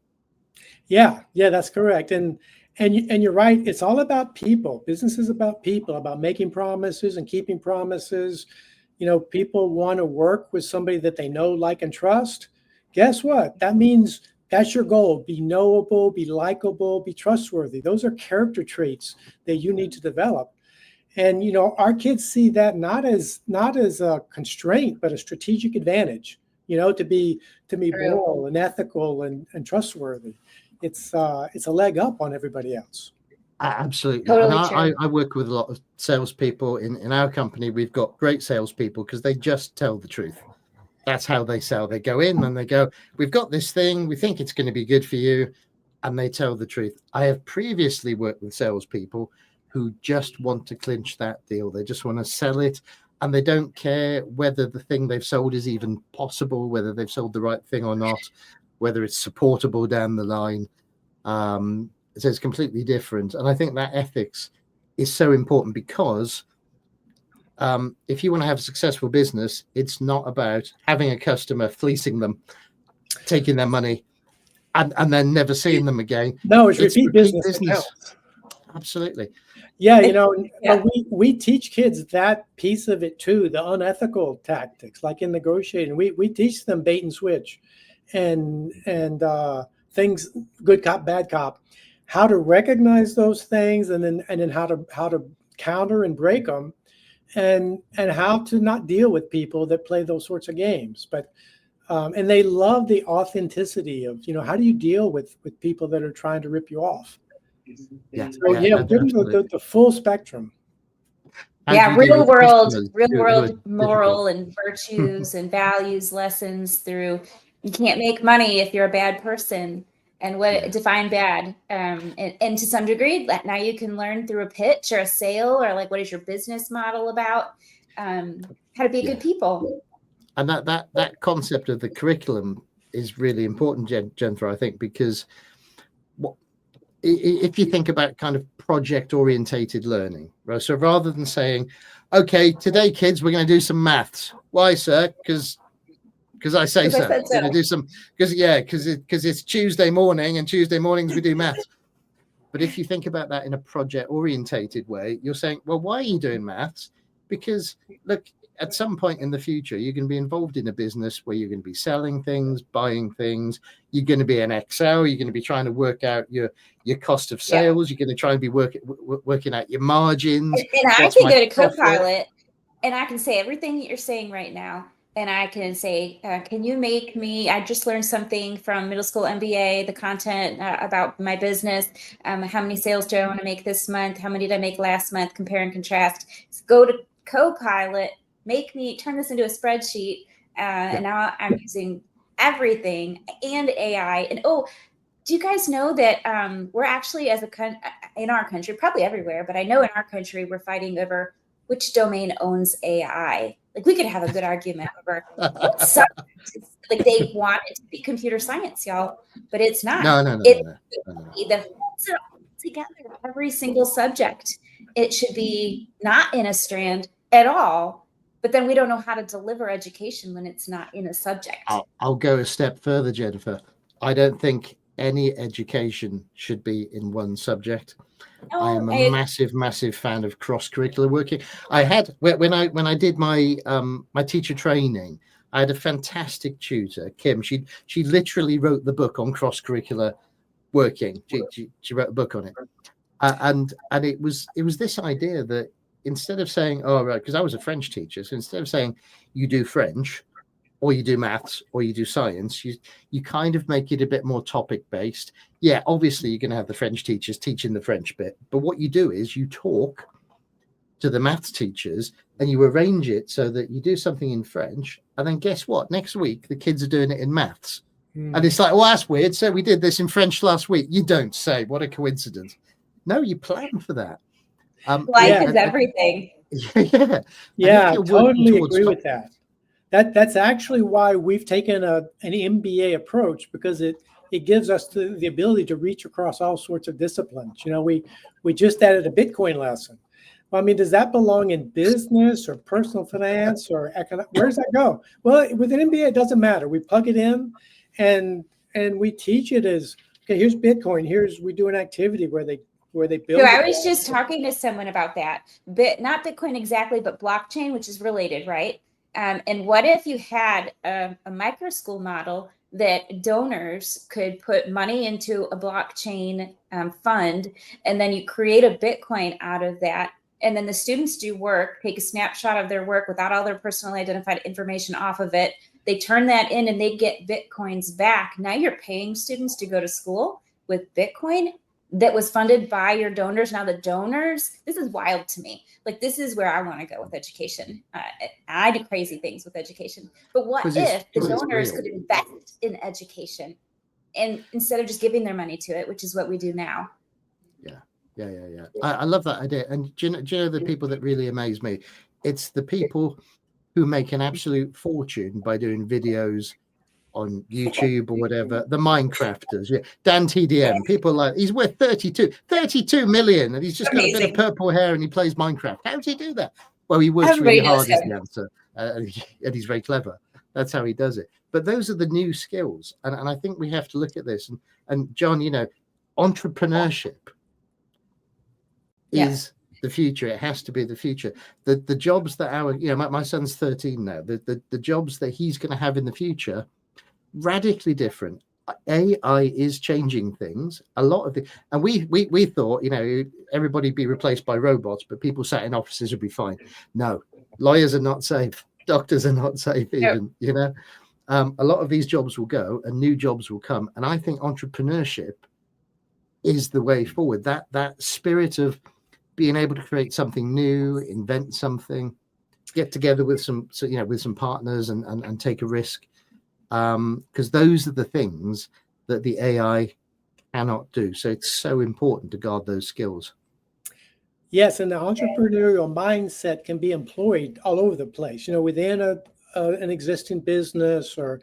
Yeah, that's correct. And you're right. It's all about people. Business is about people, about making promises and keeping promises. People want to work with somebody that they know, like, and trust. Guess what? That means that's your goal. Be knowable, be likable, be trustworthy. Those are character traits that you need to develop. And, our kids see that not as a constraint, but a strategic advantage, to be moral and ethical and trustworthy. It's a leg up on everybody else. Absolutely. Totally and I work with a lot of salespeople in our company. We've got great salespeople because they just tell the truth. That's how they sell. They go in and they go, we've got this thing. We think it's going to be good for you. And they tell the truth. I have previously worked with salespeople who just want to clinch that deal. They just want to sell it. And they don't care whether the thing they've sold is even possible, whether they've sold the right thing or not, whether it's supportable down the line. So it's completely different. And I think that ethics is so important because if you want to have a successful business, it's not about having a customer, fleecing them, taking their money, and then never seeing them again. No, it's repeat business. Absolutely. Yeah, but we teach kids that piece of it too, the unethical tactics, like in negotiating. We teach them bait and switch and things, good cop, bad cop, how to recognize those things and then how to counter and break them, and how to not deal with people that play those sorts of games. But and they love the authenticity of, how do you deal with people that are trying to rip you off? We're giving the full spectrum. Real world moral and virtues and values lessons through. You can't make money if you're a bad person, and define bad. And to some degree, now you can learn through a pitch or a sale, or like, what is your business model about? How to be good people. And that concept of the curriculum is really important, Jennifer, I think, because if you think about kind of project orientated learning, right? So rather than saying, okay, today, kids, we're going to do some maths. Why, sir? Because I say so. We're going to do some, because it's Tuesday morning, and Tuesday mornings we do maths. But if you think about that in a project orientated way, you're saying, well, why are you doing maths? Because look, at some point in the future, you're going to be involved in a business where you're going to be selling things, buying things. You're going to be an Excel. You're going to be trying to work out your cost of sales. You're going to try and be working out your margins. And I can go to Copilot and I can say everything that you're saying right now. And I can say, can you make me, I just learned something from Middle School MBA, the content about my business. How many sales do I want to make this month? How many did I make last month? Compare and contrast. So go to Copilot, turn this into a spreadsheet. And now I'm using everything and AI. And do you guys know that we're actually, in our country, probably everywhere, but I know in our country, we're fighting over which domain owns AI. Like, we could have a good argument over like they want it to be computer science, y'all, but it's not. No. The together every single subject. It should be not in a strand at all. But then we don't know how to deliver education when it's not in a subject. I'll go a step further, Jennifer. I don't think any education should be in one subject. I am a massive fan of cross-curricular working. I had, when I did my my teacher training, I had a fantastic tutor, Kim. She literally wrote the book on cross-curricular working. She wrote a book on it, and it was this idea that instead of saying, oh, right, because I was a French teacher, so instead of saying you do French or you do maths or you do science, you kind of make it a bit more topic based. Yeah, obviously you're going to have the French teachers teaching the French bit, but what you do is you talk to the maths teachers and you arrange it so that you do something in French, and then guess what? Next week the kids are doing it in maths. And it's like, well, that's weird. So we did this in French last week. You don't say. What a coincidence. No, you plan for that. Life is everything. Yeah, I totally agree with that. That's actually why we've taken an MBA approach, because it gives us the ability to reach across all sorts of disciplines. You know, we just added a Bitcoin lesson. Well, I mean, does that belong in business or personal finance or economic? Where does that go? Well, with an MBA, it doesn't matter. We plug it in and we teach it as, okay, here's Bitcoin. We do an activity where they build. So I was just talking to someone about that, not Bitcoin exactly, but blockchain, which is related, right? And what if you had a Microschool model that donors could put money into a blockchain fund, and then you create a Bitcoin out of that, and then the students do work, take a snapshot of their work without all their personally identified information off of it. They turn that in and they get Bitcoins back. Now you're paying students to go to school with Bitcoin that was funded by your donors. Now the donors, this is wild to me. Like, this is where I want to go with education. I do crazy things with education. But what if the donors could invest in education and instead of just giving their money to it, which is what we do now? Yeah. I love that idea. And do you know the people that really amaze me? It's the people who make an absolute fortune by doing videos on YouTube or whatever, the Minecrafters, Dan TDM, people like, he's worth 32 million, and he's just got a bit of purple hair and he plays Minecraft. How does he do that? Well, he works really hard is the answer, and he's very clever. That's how he does it. But those are the new skills, and I think we have to look at this. And John, you know, entrepreneurship is the future. It has to be the future. The jobs that my son's 13 now, the jobs that he's going to have in the future, radically different. AI is changing things. A lot of and we thought, you know, everybody be replaced by robots, but people sat in offices would be fine. No, lawyers are not safe. Doctors are not safe even, you know. A lot of these jobs will go and new jobs will come. And I think entrepreneurship is the way forward. That spirit of being able to create something new, invent something, get together with some partners and take a risk. Because those are the things that the AI cannot do. So it's so important to guard those skills. Yes, and the entrepreneurial mindset can be employed all over the place, you know, within an existing business or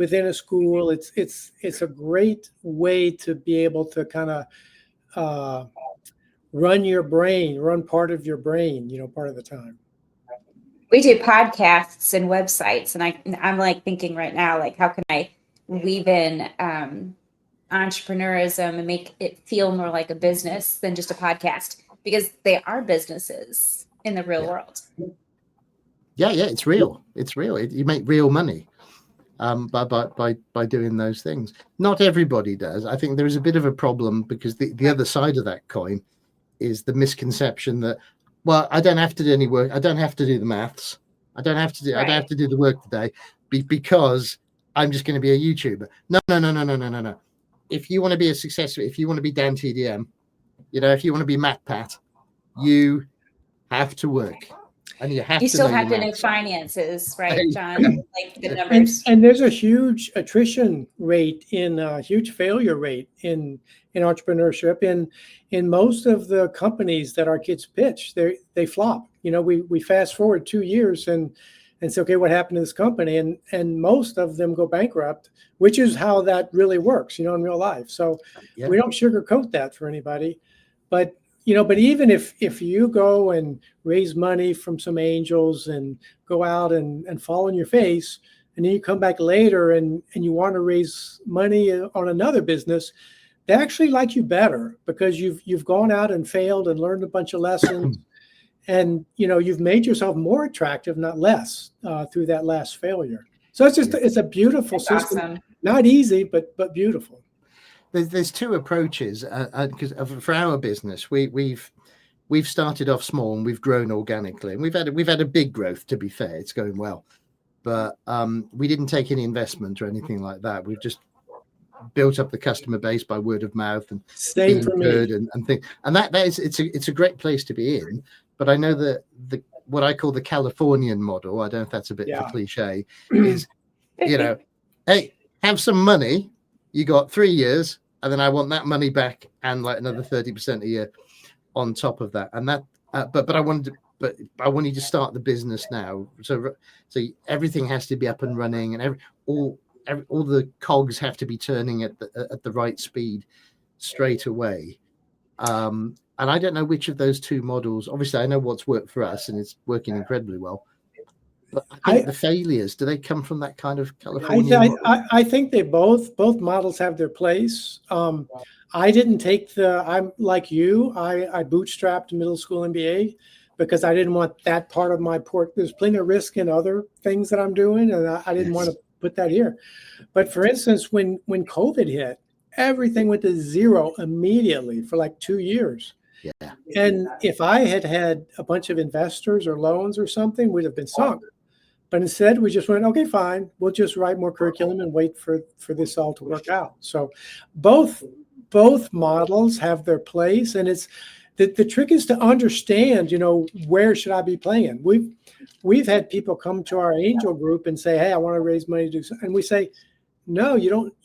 within a school. It's a great way to be able to kind of run part of your brain, part of the time. We do podcasts and websites, and I'm like thinking right now, like, how can I weave in entrepreneurism and make it feel more like a business than just a podcast, because they are businesses in the real world. Yeah, it's real. It's real. You make real money by doing those things. Not everybody does. I think there is a bit of a problem, because the other side of that coin is the misconception that, well, I don't have to do any work. I don't have to do the maths. I don't have to do the work today because I'm just going to be a YouTuber. No. If you want to be a success, if you want to be Dan TDM, if you want to be Matt Pat, you have to work. And you still have to know finances, right, John? Like the numbers. And there's a huge attrition rate, a huge failure rate in entrepreneurship. In most of the companies that our kids pitch, they flop. We fast forward 2 years and say, okay, what happened to this company? And most of them go bankrupt, which is how that really works, in real life. So we don't sugarcoat that for anybody, but even if you go and raise money from some angels and go out and fall on your face, and then you come back later and you want to raise money on another business, they actually like you better because you've gone out and failed and learned a bunch of lessons, and you've made yourself more attractive, not less, through that last failure. So it's a beautiful system. Awesome. Not easy, but beautiful. There's two approaches, because for our business, we've started off small and we've grown organically, and we've had a big growth. To be fair, it's going well, but we didn't take any investment or anything like that. We've just built up the customer base by word of mouth and being good and things. And that is it's a great place to be in. But I know that what I call the Californian model, I don't know if that's a bit of a cliche, is hey, have some money. You got 3 years. And then I want that money back and like another 30% a year on top of that. And that, but I want you to start the business now. So everything has to be up and running, and all the cogs have to be turning at the right speed straight away. And I don't know which of those two models. Obviously, I know what's worked for us, and it's working incredibly well. But I think the failures, do they come from that kind of California? I think they both models have their place. I didn't take I'm like you. I bootstrapped Middle School MBA because I didn't want that part of my There's plenty of risk in other things that I'm doing, and I didn't want to put that here. But for instance, when COVID hit, everything went to zero immediately for like 2 years. Yeah. And if I had a bunch of investors or loans or something, we'd have been sunk. But instead, we just went, okay, fine. We'll just write more curriculum and wait for this all to work out. So both models have their place, and it's the trick is to understand, where should I be playing? We've had people come to our angel group and say, hey, I want to raise money to do something. And we say, no, you don't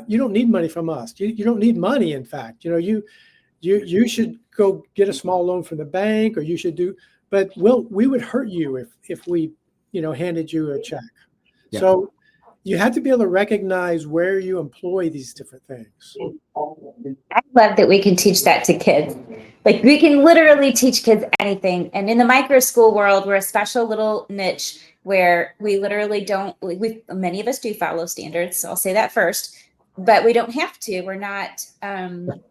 need money from us. You don't need money. In fact, you should go get a small loan from the bank, or you should but we would hurt you if we handed you a check. Yeah. So you have to be able to recognize where you employ these different things. I love that we can teach that to kids. Like, we can literally teach kids anything. And in the Microschool world, we're a special little niche where we literally many of us do follow standards. So I'll say that first, but we don't have to. We're not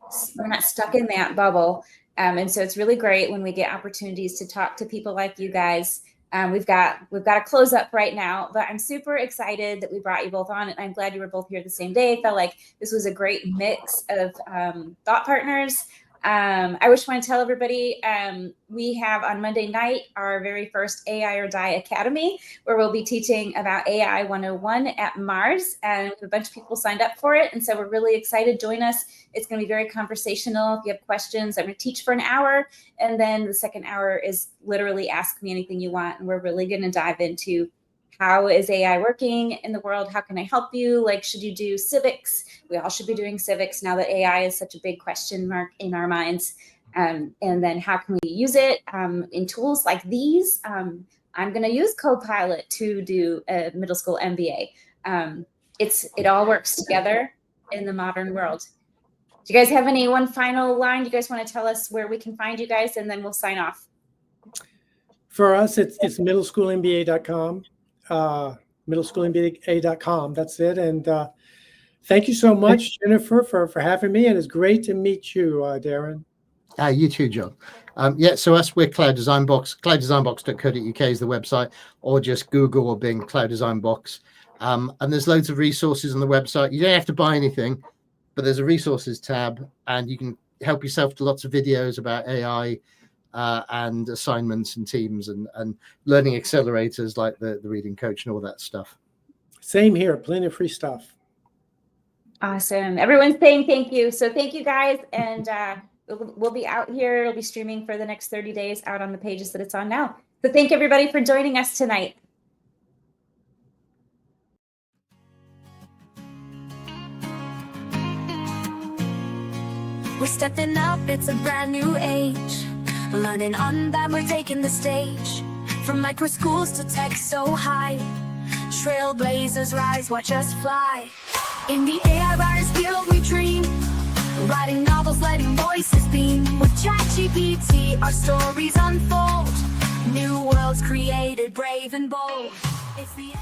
stuck in that bubble. And so it's really great when we get opportunities to talk to people like you guys. We've got a close up right now, but I'm super excited that we brought you both on, and I'm glad you were both here the same day. I felt like this was a great mix of thought partners. I just want to tell everybody we have on Monday night our very first AI or Die Academy, where we'll be teaching about AI 101 at Mars, and a bunch of people signed up for it, and so we're really excited. Join us. It's going to be very conversational. If you have questions, I'm going to teach for an hour, and then the second hour is literally ask me anything you want, and we're really going to dive into how is AI working in the world? How can I help you? Like, should you do civics? We all should be doing civics now that AI is such a big question mark in our minds. And then how can we use it in tools like these? I'm going to use Copilot to do a middle school MBA. it all works together in the modern world. Do you guys have one final line? Do you guys want to tell us where we can find you guys, and then we'll sign off? For us, it's middleschoolmba.com, middleschoolmba.com. That's it. And thank you so much, Jennifer, for having me. And it's great to meet you, Darren. You too, John. Yeah, so we're Cloud Design Box. clouddesignbox.co.uk is the website, or just Google or Bing Cloud Design Box. And there's loads of resources on the website. You don't have to buy anything, but there's a resources tab, and you can help yourself to lots of videos about AI and assignments and teams and learning accelerators like the reading coach and all that stuff. Same here, plenty of free stuff. Awesome. Everyone's saying thank you. So thank you guys. And we'll be out here. It'll be streaming for the next 30 days out on the pages that it's on now. So thank everybody for joining us tonight. We're stepping up, it's a brand new age. Learning on that, we're taking the stage. From microschools to tech so high, trailblazers rise, watch us fly. In the AI writer's guild we dream, writing novels, letting voices beam. With ChatGPT our stories unfold, new worlds created, brave and bold. It's the